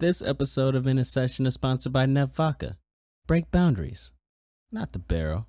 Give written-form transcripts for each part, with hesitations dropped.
This episode of In a Session is sponsored by Nev Vodka. Break boundaries, not the barrel.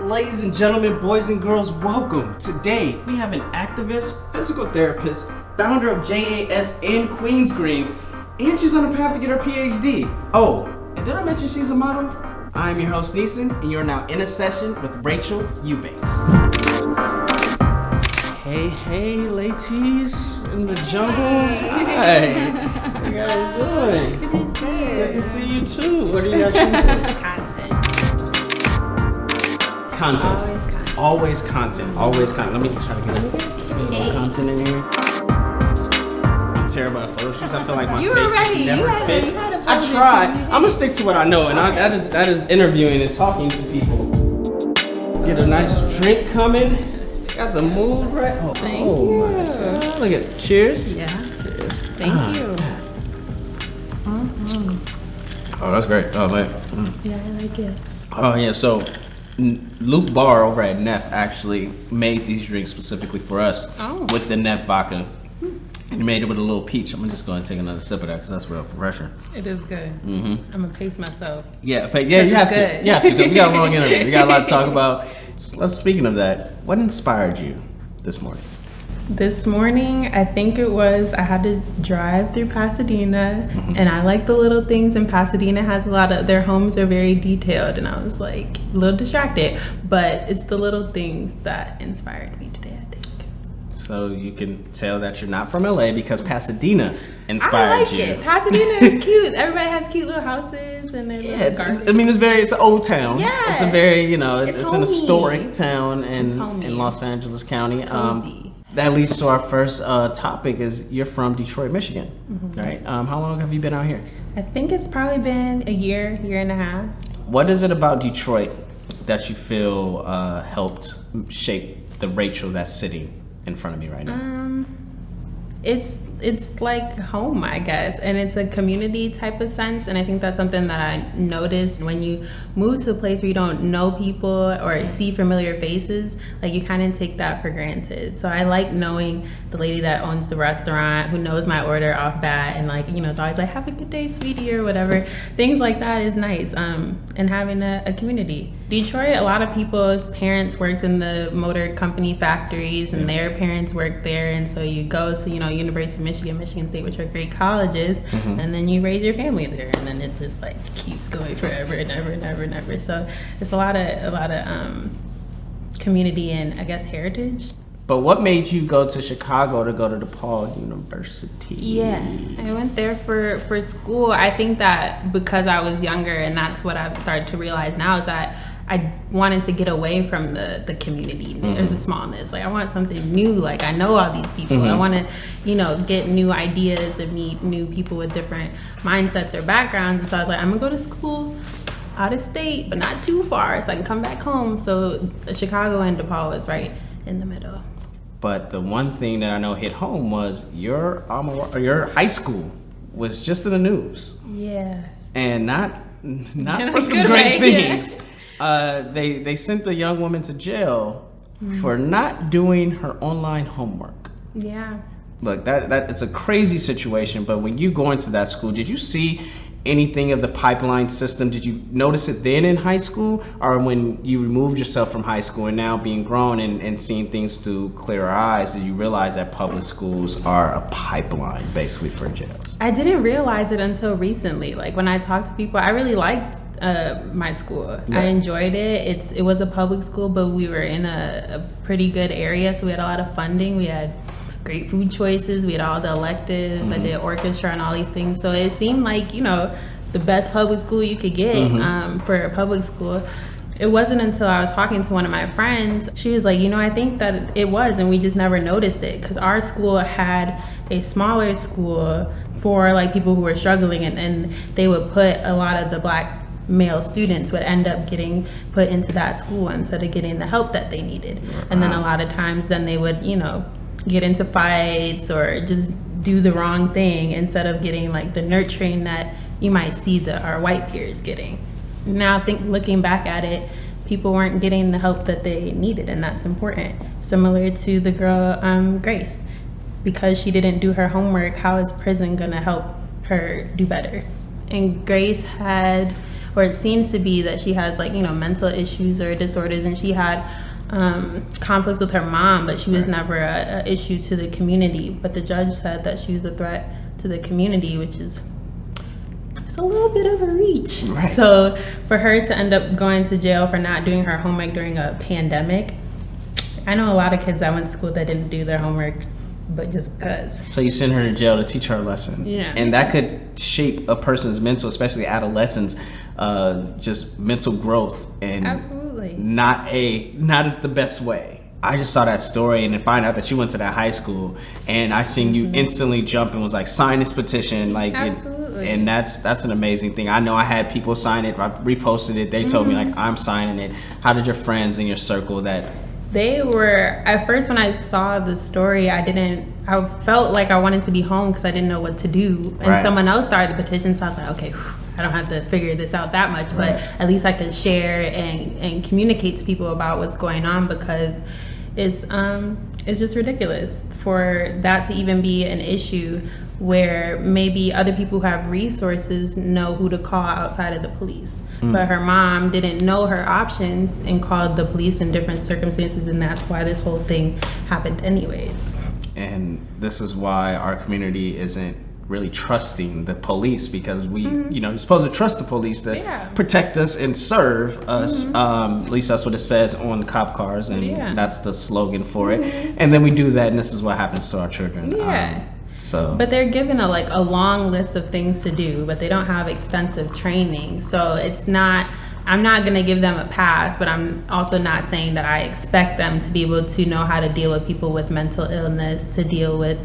Ladies and gentlemen, boys and girls, welcome. Today, we have an activist, physical therapist, founder of JAS and Queens Greens, and she's on the path to get her PhD. Oh, and did I mention she's a model? I'm your host, Neeson, and you're now in a session with Rachael EuBanks. Hey, ladies in the jungle. Hi. How you guys doing? Good to see you. Good to see you too. What are you guys shooting for? Content. Always content. Let me try to get a little content in here. I'm terrible at photo shoots. I feel like my face just never fits. I try. I'm gonna stick to what I know, and that is interviewing and talking to people. Get a nice drink coming. Got the mood right. Thank you. My God. Look at cheers. Yeah. Cheers. Thank you. Oh, that's great. Oh man. Yeah, I like it. Oh yeah. So Luke Barr over at Neff actually made these drinks specifically for us with the Neff vodka. And he made it with a little peach. I'm just going to take another sip of that because that's real refreshing. It is good. I'm going to pace myself. Yeah, you have to. You have to. We got a long interview. We got a lot to talk about. Speaking of that, what inspired you this morning? This morning, I think it was, I had to drive through Pasadena, and I like the little things, and Pasadena has a lot of, their homes are very detailed, and I was like a little distracted, but it's the little things that inspired me today, I think. So you can tell that you're not from LA because Pasadena inspired you. I like it. Pasadena is cute. Everybody has cute little houses and their little gardens. It's an old town. Yeah. It's a very, it's an historic town in Los Angeles County. Cozy. That leads to our first topic is you're from Detroit, Michigan, right? How long have you been out here? I think it's probably been a year and a half. What is it about Detroit that you feel helped shape the Rachael that's sitting in front of me right now? It's like home, I guess, and it's a community type of sense, and I think that's something that I noticed when you move to a place where you don't know people or see familiar faces, like you kind of take that for granted. So I like knowing the lady that owns the restaurant who knows my order off bat, and like, it's always like, have a good day, sweetie, or whatever. Things like that is nice, and having a community. Detroit, a lot of people's parents worked in the motor company factories, and their parents worked there, and so you go to, University of Michigan State, which are great colleges, and then you raise your family there, and then it just like keeps going forever and ever and ever and ever. So it's a lot of community and I guess heritage. But what made you go to Chicago to go to DePaul University? Yeah, I went there for school. I think that because I was younger, and that's what I've started to realize now, is that I wanted to get away from the community or the smallness. Like I want something new. Like I know all these people. I want to, get new ideas and meet new people with different mindsets or backgrounds. And so I was like, I'm gonna go to school out of state, but not too far, so I can come back home. So Chicago and DePaul was right in the middle. But the one thing that I know hit home was your high school was just in the news. Yeah. And not for some great things. They sent the young woman to jail for not doing her online homework. Yeah. Look, that it's a crazy situation, but when you go into that school, did you see anything of the pipeline system? Did you notice it then in high school, or when you removed yourself from high school and now being grown and seeing things through clearer eyes, did you realize that public schools are a pipeline basically for jails? I didn't realize it until recently. Like when I talked to people, I really liked my school. Right. I enjoyed it. It was a public school, but we were in a pretty good area, so we had a lot of funding. We had great food choices. We had all the electives. I did orchestra and all these things. So it seemed like, the best public school you could get for a public school. It wasn't until I was talking to one of my friends, she was like, I think that it was, and we just never noticed it, because our school had a smaller school for like people who were struggling, and they would put a lot of the Black male students would end up getting put into that school instead of getting the help that they needed. And then a lot of times then they would, get into fights or just do the wrong thing instead of getting like the nurturing that you might see our white peers getting. Now looking back at it, people weren't getting the help that they needed, and that's important. Similar to the girl, Grace. Because she didn't do her homework, how is prison gonna help her do better? And Grace had, or it seems to be that she has like, mental issues or disorders, and she had conflicts with her mom, but she was never a issue to the community. But the judge said that she was a threat to the community, which is a little bit of a reach. Right. So for her to end up going to jail for not doing her homework during a pandemic, I know a lot of kids that went to school that didn't do their homework, but just because. So you send her to jail to teach her a lesson. Yeah. And that could shape a person's mental, especially adolescents, just mental growth, and absolutely not the best way. I just saw that story and then find out that you went to that high school, and I seen you instantly jump and was like, sign this petition, like, absolutely. And that's an amazing thing. I know I had people sign it, I reposted it, they told me like, I'm signing it. How did your friends in your circle that? They were, at first when I saw the story, I felt like I wanted to be home because I didn't know what to do. And someone else started the petition, so I was like, okay, I don't have to figure this out that much, but at least I could share and communicate to people about what's going on, because it's just ridiculous for that to even be an issue where maybe other people who have resources know who to call outside of the police. But her mom didn't know her options and called the police in different circumstances, and that's why this whole thing happened anyways. And this is why our community isn't really trusting the police, because we, you're supposed to trust the police to protect us and serve us. At least that's what it says on cop cars, and that's the slogan for it. And then we do that, and this is what happens to our children. But they're given a long list of things to do, but they don't have extensive training. So I'm not going to give them a pass, but I'm also not saying that I expect them to be able to know how to deal with people with mental illness, to deal with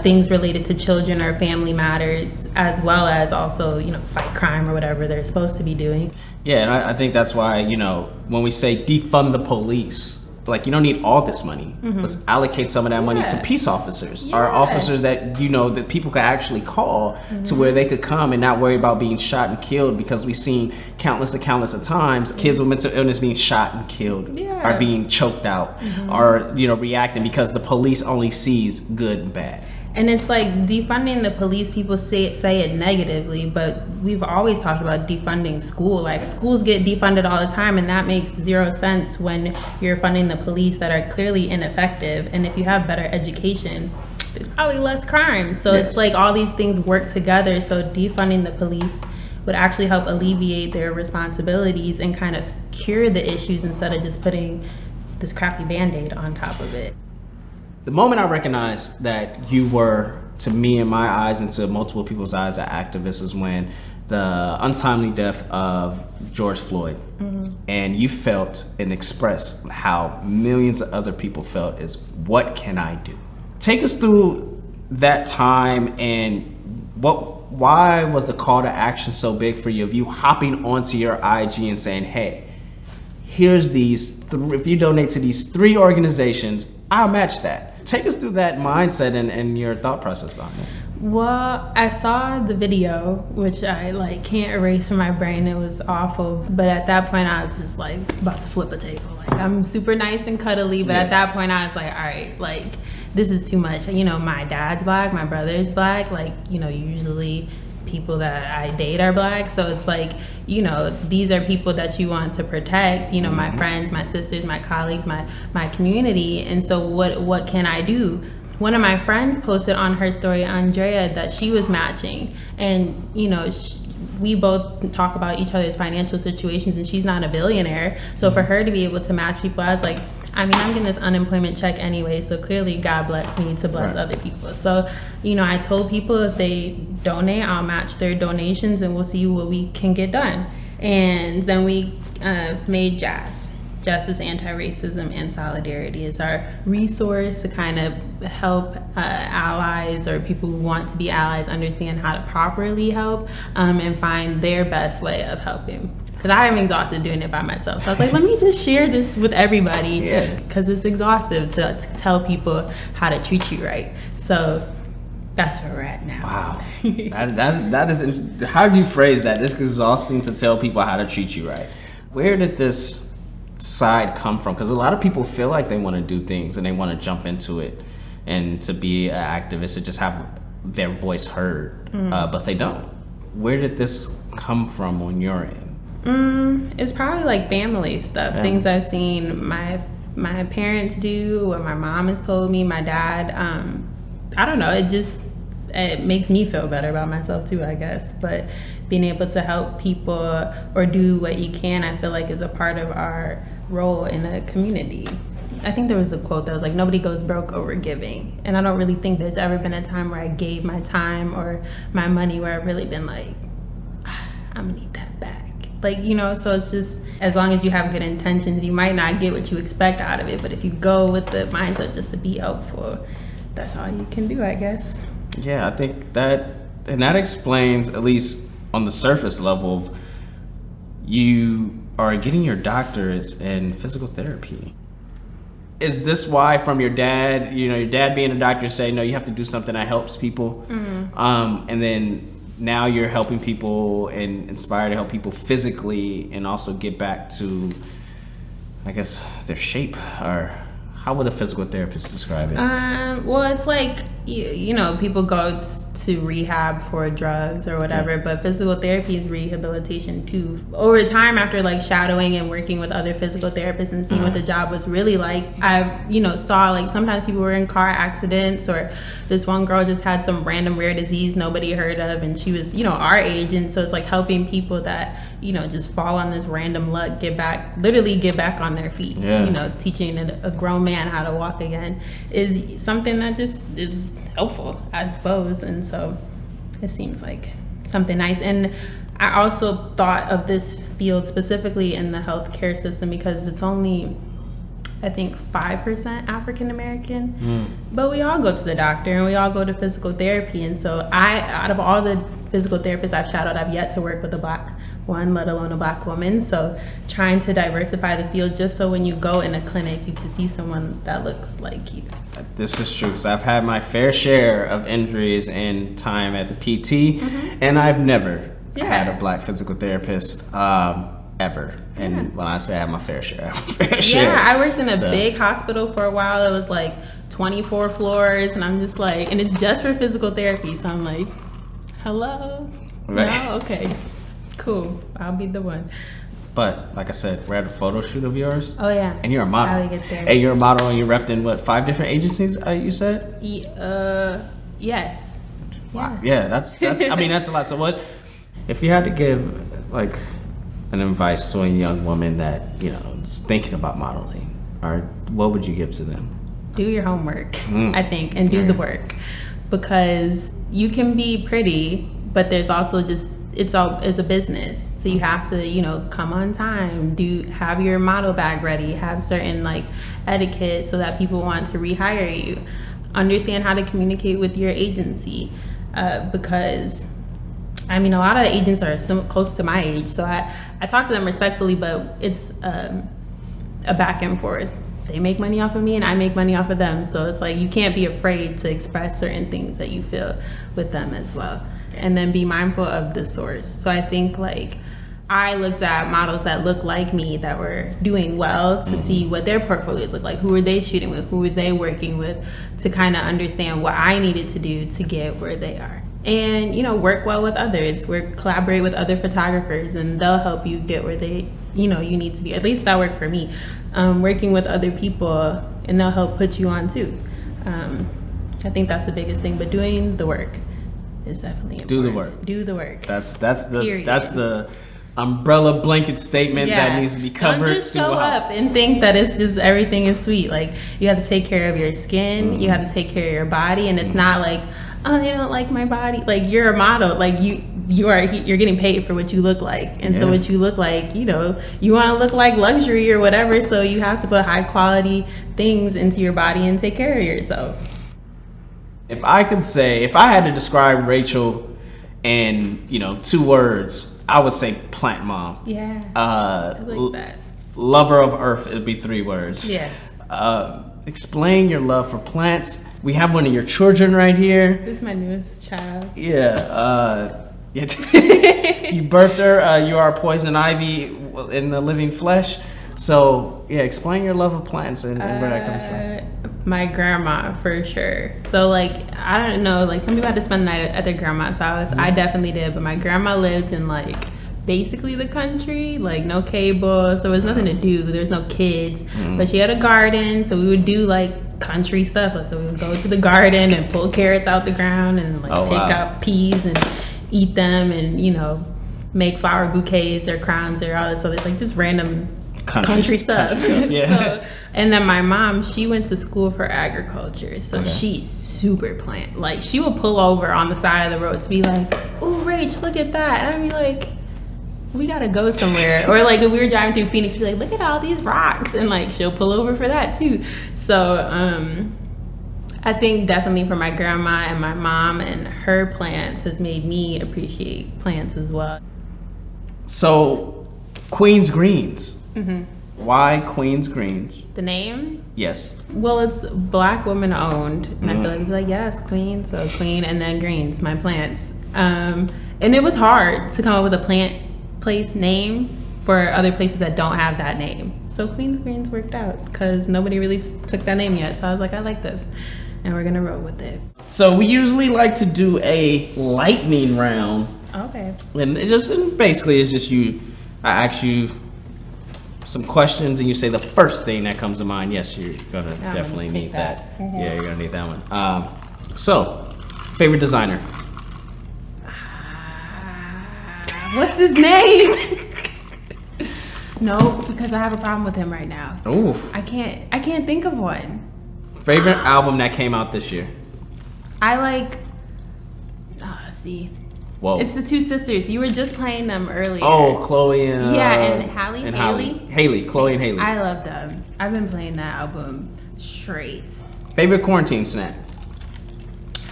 things related to children or family matters, as well as also, fight crime or whatever they're supposed to be doing. Yeah, and I think that's why, when we say defund the police, like, you don't need all this money. Let's allocate some of that money to peace officers, or officers that that people could actually call to where they could come and not worry about being shot and killed, because we've seen countless of times kids with mental illness being shot and killed, or being choked out, or reacting because the police only sees good and bad. And it's like defunding the police, people say it negatively, but we've always talked about defunding school. Like, schools get defunded all the time, and that makes zero sense when you're funding the police that are clearly ineffective. And if you have better education, there's probably less crime. So it's like all these things work together. So defunding the police would actually help alleviate their responsibilities and kind of cure the issues instead of just putting this crappy Band-Aid on top of it. The moment I recognized that you were, to me in my eyes and to multiple people's eyes, an activist is when the untimely death of George Floyd, and you felt and expressed how millions of other people felt, is what can I do? Take us through that time, and why was the call to action so big for you, of you hopping onto your IG and saying, hey, here's if you donate to these 3 organizations, I'll match that. Take us through that mindset and your thought process behind it. Well, I saw the video, which I can't erase from my brain. It was awful. But at that point, I was just about to flip a table. I'm super nice and cuddly, but at that point, I was like, all right, this is too much. My dad's Black, my brother's Black. Usually people that I date are Black, so it's these are people that you want to protect, my friends, my sisters, my colleagues, my community. And so what can I do? One of my friends posted on her story, Andrea, that she was matching, and we both talk about each other's financial situations, and she's not a billionaire, so for her to be able to match people, I was like, I'm getting this unemployment check anyway, so clearly God bless me to bless other people. So, I told people if they donate, I'll match their donations, and we'll see what we can get done. And then we made JAS. Justice, Anti-Racism, and Solidarity is our resource to kind of help allies or people who want to be allies understand how to properly help and find their best way of helping. Because I am exhausted doing it by myself. So I was like, let me just share this with everybody, because it's exhaustive to tell people how to treat you right. So that's where we're at now. Wow. that is, how do you phrase that? It's exhausting to tell people how to treat you right. Where did this side come from? Because a lot of people feel like they want to do things and they want to jump into it and to be an activist and just have their voice heard, but they don't. Where did this come from on your end? It's probably like family stuff, things I've seen my parents do, or my mom has told me, my dad. I don't know, it makes me feel better about myself too, I guess. But being able to help people or do what you can, I feel like is a part of our role in a community. I think there was a quote that was like, nobody goes broke over giving. And I don't really think there's ever been a time where I gave my time or my money where I've really been like, I'm gonna need that back. Like, you know, so it's just, as long as you have good intentions, you might not get what you expect out of it. But if you go with the mindset just to be helpful, that's all you can do, I guess. Yeah, I think that explains, at least on the surface level, you are getting your doctorates in physical therapy. Is this why, from your dad, you know, your dad being a doctor, say, no, you have to do something that helps people, and then now you're helping people and inspired to help people physically and also get back to, I guess, their shape? Or how would a physical therapist describe it? Well, it's like, you know, people go to rehab for drugs or whatever, but physical therapy is rehabilitation too. Over time, after like shadowing and working with other physical therapists and seeing what the job was really like, I, you know, saw like sometimes people were in car accidents, or this one girl just had some random rare disease nobody heard of, and she was, you know, our age. And so it's like helping people that, you know, just fall on this random luck, literally get back on their feet. You know, teaching a grown man how to walk again is something that just is helpful, I suppose. And so it seems like something nice. And I also thought of this field specifically in the healthcare system because it's only, I think, 5% African American, but we all go to the doctor and we all go to physical therapy. And so out of all the physical therapists I've shadowed, I've yet to work with a Black one, let alone a Black woman. So trying to diversify the field just so when you go in a clinic, you can see someone that looks like you. This is true, because I've had my fair share of injuries and time at the PT, and I've never had a Black physical therapist ever. And when I say I have my fair share, I have my fair share. Yeah, I worked in a big hospital for a while. It was like 24 floors, and I'm just like, and it's just for physical therapy. So I'm like, hello? Right. No? Okay, cool. I'll be the one. But like I said, we're at a photo shoot of yours. Oh yeah. And you're a model. How to get there. And you're a model, and you're repped in what, 5 different agencies? You said. Yes. Wow. Yeah, that's. I mean, that's a lot. So what, if you had to give like an advice to a young woman that, you know, is thinking about modeling, or what would you give to them? Do your homework, I think, and do the work, because you can be pretty, but there's also just, it's a business. So you have to, you know, come on time, have your model bag ready, have certain like etiquette so that people want to rehire you. Understand how to communicate with your agency, because I mean, a lot of agents are close to my age, so I talk to them respectfully, but it's a back and forth. They make money off of me and I make money off of them. So it's like, you can't be afraid to express certain things that you feel with them as well. And then be mindful of the source. So I think like, I looked at models that look like me that were doing well to see what their portfolios look like. Who were they shooting with? Who were they working with? To kind of understand what I needed to do to get where they are. And, you know, work well with others. Collaborate with other photographers, and they'll help you get where they, you know, you need to be. At least that worked for me. Working with other people, and they'll help put you on too. I think that's the biggest thing. But doing the work is definitely important. Do the work. Do the work. That's the umbrella blanket statement that needs to be covered. Don't just show up and think that it's just everything is sweet. Like, you have to take care of your skin, you have to take care of your body, and it's not like, oh, they don't like my body. Like, you're a model. Like, you're getting paid for what you look like. And so what you look like, you know, you want to look like luxury or whatever, so you have to put high quality things into your body and take care of yourself. If I had to describe Rachael in, you know, 2 words, I would say plant mom. Yeah. I like that. Lover of earth, it'd be 3 words. Yes. explain your love for plants. We have one of your children right here. This is my newest child. Yeah. You birthed her. You are poison ivy in the living flesh. So yeah, explain your love of plants and where that comes from. My grandma, for sure. So like, I don't know, like some people had to spend the night at their grandma's house. I definitely did, but my grandma lived in like basically the country, like no cable, so there was nothing to do. There's no kids, but she had a garden, so we would do like country stuff. So we would go to the garden and pull carrots out the ground and like pick out peas and eat them, and you know, make flower bouquets or crowns or all this other like just random country stuff. Yeah. So, and then my mom, she went to school for agriculture, so she's super plant. Like she would pull over on the side of the road to be like, "Ooh, Rach, look at that," and I'd be like, "We gotta go somewhere." Or like if we were driving through Phoenix, she'd be like, "Look at all these rocks," and like she'll pull over for that too. So I think definitely for my grandma and my mom and her plants has made me appreciate plants as well. So Queen's Greens. Why Queen's Greens? The name? Yes. Well, it's Black woman owned, and I feel like, yes, Queen, so Queen, and then Greens, my plants. And it was hard to come up with a plant place name for other places that don't have that name. So Queen's Greens worked out because nobody really took that name yet. So I was like, I like this, and we're gonna roll with it. So we usually like to do a lightning round. Okay. And basically it's just I ask you some questions and you say the first thing that comes to mind. Yes, you're gonna definitely need that. Yeah, you're gonna need that one. So, favorite designer? What's his name? No, because I have a problem with him right now. Oof. I can't think of one. Favorite album that came out this year? I like. See. Whoa. It's the two sisters. You were just playing them earlier. Oh, Chloe and and Haley. Chloe and Haley. I love them. I've been playing that album straight. Favorite quarantine snack?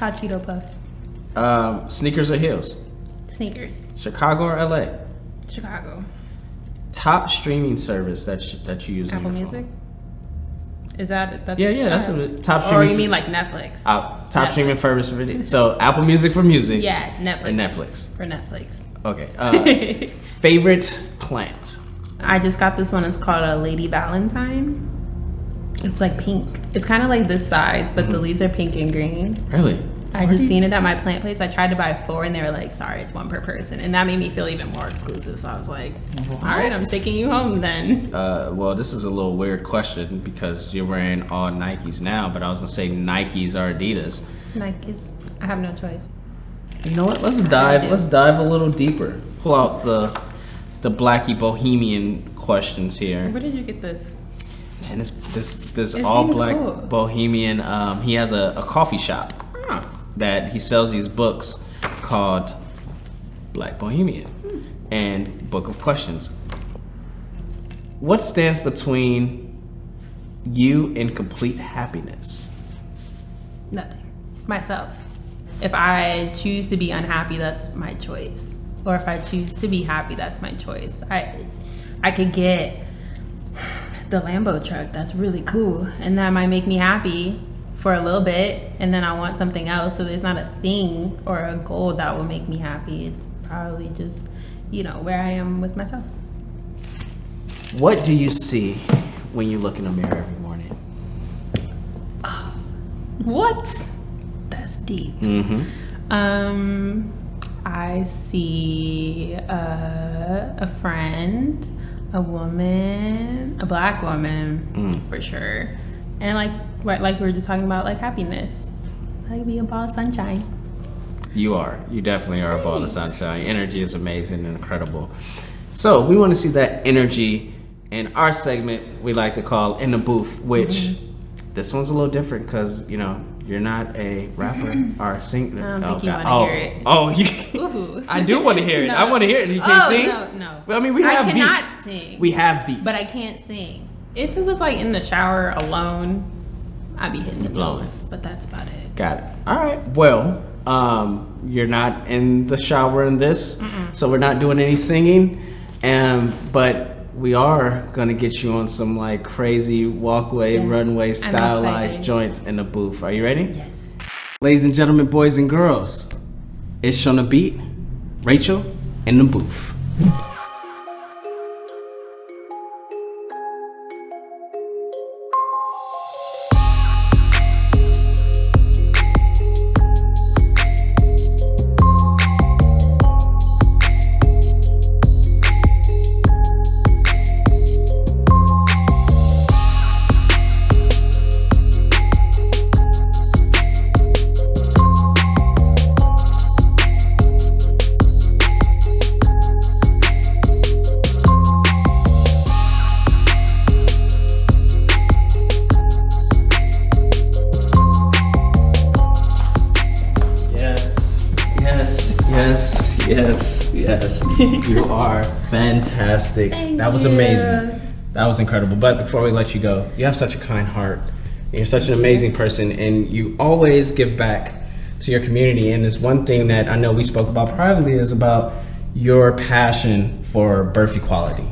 Hot Cheeto Puffs. Sneakers or heels? Sneakers. Chicago or LA? Chicago. Top streaming service that you use? Apple Music. Is that? That's yeah. That's a top streaming. Or you mean like Netflix? Top Netflix. Streaming service for video. So Apple Music for music. Yeah, Netflix. And Netflix. For Netflix. Okay. Favorite plant? I just got this one. It's called a Lady Valentine. It's like pink. It's kind of like this size, but the leaves are pink and green. Really? I just seen it at my plant place. I tried to buy 4 and they were like, sorry, it's 1 per person. And that made me feel even more exclusive. So I was like, all right, I'm taking you home then. Well, this is a little weird question because you're wearing all Nikes now, but I was gonna say Nikes or Adidas. Nikes. I have no choice. You know what? Let's dive a little deeper. Pull out the Blackie Bohemian questions here. Where did you get this? Man, this all black cool. Bohemian. He has a coffee shop. Huh. That he sells these books called Black Bohemian and Book of Questions. What stands between you and complete happiness? Nothing. Myself. If I choose to be unhappy, that's my choice. Or if I choose to be happy, that's my choice. I could get the Lambo truck. That's really cool. And that might make me happy for a little bit, and then I want something else. So there's not a thing or a goal that will make me happy. It's probably just, where I am with myself. What do you see when you look in the mirror every morning? What? That's deep. I see a friend, a woman, a Black woman, for sure. And like we were just talking about, like happiness. I could be a ball of sunshine. You are. You definitely are a ball of sunshine. Your energy is amazing and incredible. So we want to see that energy in our segment we like to call In the Booth, which this one's a little different because, you're not a rapper or a singer. I don't think you want to hear it. I do want to hear it. No. I want to hear it. You can't sing? No. Well, I mean, we have beats. I cannot sing. We have beats. But I can't sing. If it was like in the shower alone, I'd be hitting the notes, but that's about it. Got it. All right. Well, you're not in the shower in this, so we're not doing any singing. But we are gonna get you on some like crazy walkway, runway, stylized joints in the booth. Are you ready? Yes. Ladies and gentlemen, boys and girls, it's on the beat, Rachael in the booth. Yes. You are fantastic. That was amazing. That was incredible. But before we let you go, you have such a kind heart. You're such an amazing person, and you always give back to your community. And there's one thing that I know we spoke about privately is about your passion for birth equality,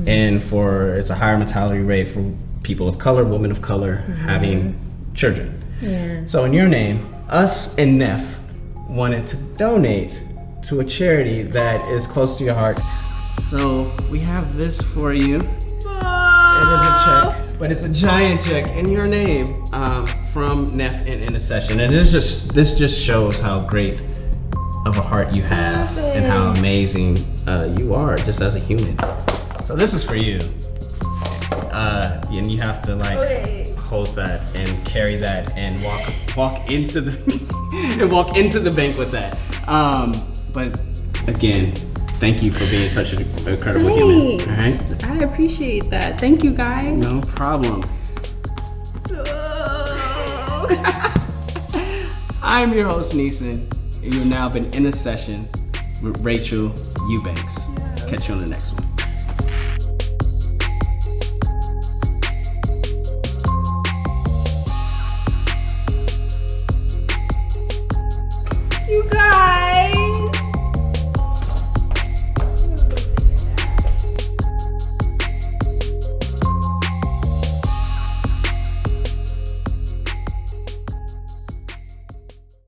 and for it's a higher mortality rate for people of color, women of color having children. Yeah. So in your name, us and Neff wanted to donate to a charity that is close to your heart. So we have this for you. It is a check, but it's a giant check in your name from Neff in Intercession. And this just shows how great of a heart you have and how amazing you are just as a human. So this is for you. And you have to like hold that and carry that and walk into the bank with that. But again, thank you for being such an incredible human. All right? I appreciate that. Thank you, guys. No problem. I'm your host, Neeson, and you've now been in a session with Rachael EuBanks. Catch you on the next one.